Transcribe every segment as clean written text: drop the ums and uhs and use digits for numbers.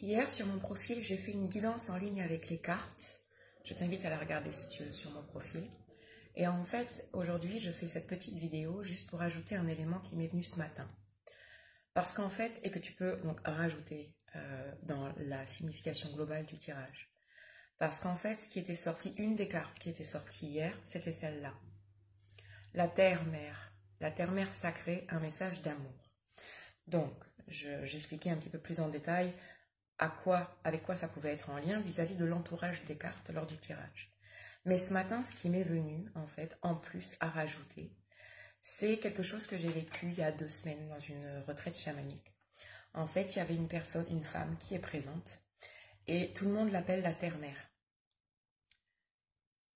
Hier, sur mon profil, j'ai fait une guidance en ligne avec les cartes. Je t'invite à la regarder si tu veux sur mon profil. Et en fait, aujourd'hui, je fais cette petite vidéo juste pour ajouter un élément qui m'est venu ce matin. Parce qu'en fait, et que tu peux donc rajouter dans la signification globale du tirage. Parce qu'en fait, ce qui était sorti, une des cartes qui était sortie hier, c'était celle-là. La Terre-Mère. La Terre-Mère sacrée, un message d'amour. Donc, j'expliquais un petit peu plus en détail avec quoi ça pouvait être en lien vis-à-vis de l'entourage des cartes lors du tirage. Mais ce matin, ce qui m'est venu, en fait, en plus à rajouter, c'est quelque chose que j'ai vécu il y a 2 semaines dans une retraite chamanique. En fait, il y avait une personne, une femme qui est présente, et tout le monde l'appelle la Terre-Mère.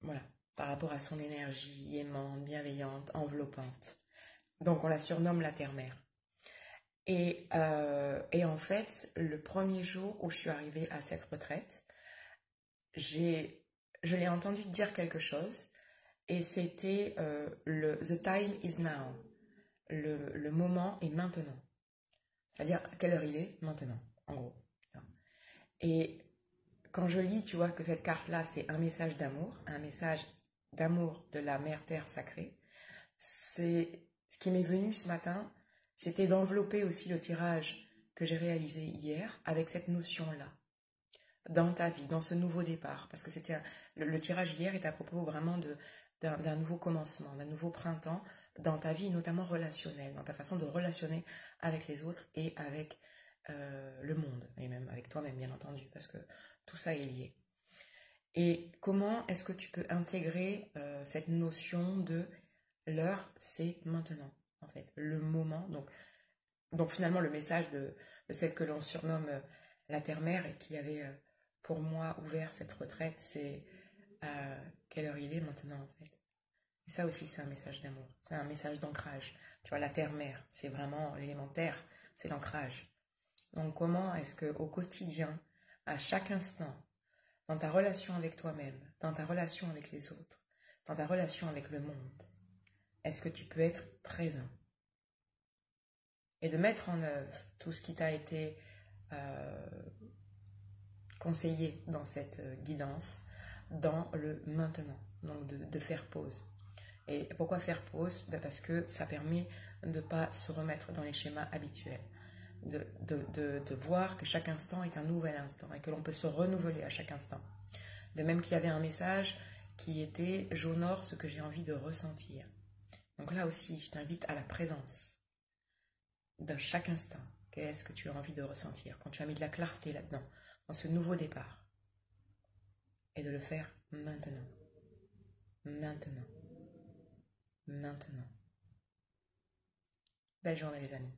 Voilà, par rapport à son énergie aimante, bienveillante, enveloppante. Donc on la surnomme la Terre-Mère. Et en fait, le premier jour où je suis arrivée à cette retraite, je l'ai entendu dire quelque chose, et c'était The time is now. Le moment est maintenant. C'est-à-dire, à quelle heure il est? Maintenant, en gros. Et quand je lis, tu vois que cette carte-là, c'est un message d'amour de la Mère Terre sacrée. C'est ce qui m'est venu ce matin, c'était d'envelopper aussi le tirage que j'ai réalisé hier avec cette notion-là, dans ta vie, dans ce nouveau départ. Parce que c'était le tirage hier est à propos vraiment d'un nouveau commencement, d'un nouveau printemps dans ta vie, notamment relationnelle, dans ta façon de relationner avec les autres et avec le monde, et même avec toi-même, bien entendu, parce que tout ça est lié. Et comment est-ce que tu peux intégrer cette notion de l'heure, c'est maintenant, en fait, le moment. Donc finalement, le message de celle que l'on surnomme la Terre-Mère et qui avait pour moi ouvert cette retraite, c'est quelle heure il est maintenant, en fait. Et ça aussi, c'est un message d'amour, c'est un message d'ancrage. Tu vois, la Terre-Mère, c'est vraiment l'élémentaire, c'est l'ancrage. Donc comment est-ce qu'au quotidien, à chaque instant, dans ta relation avec toi-même, dans ta relation avec les autres, dans ta relation avec le monde, est-ce que tu peux être présent et de mettre en œuvre tout ce qui t'a été conseillé dans cette guidance, dans le maintenant, donc de faire pause. Et pourquoi faire pause? Parce que ça permet de ne pas se remettre dans les schémas habituels, de voir que chaque instant est un nouvel instant et que l'on peut se renouveler à chaque instant. De même qu'il y avait un message qui était « j'honore ce que j'ai envie de ressentir ». Donc là aussi, je t'invite à la présence de chaque instant. Qu'est-ce que tu as envie de ressentir quand tu as mis de la clarté là-dedans, dans ce nouveau départ. Et de le faire maintenant. Maintenant. Maintenant. Belle journée les amis.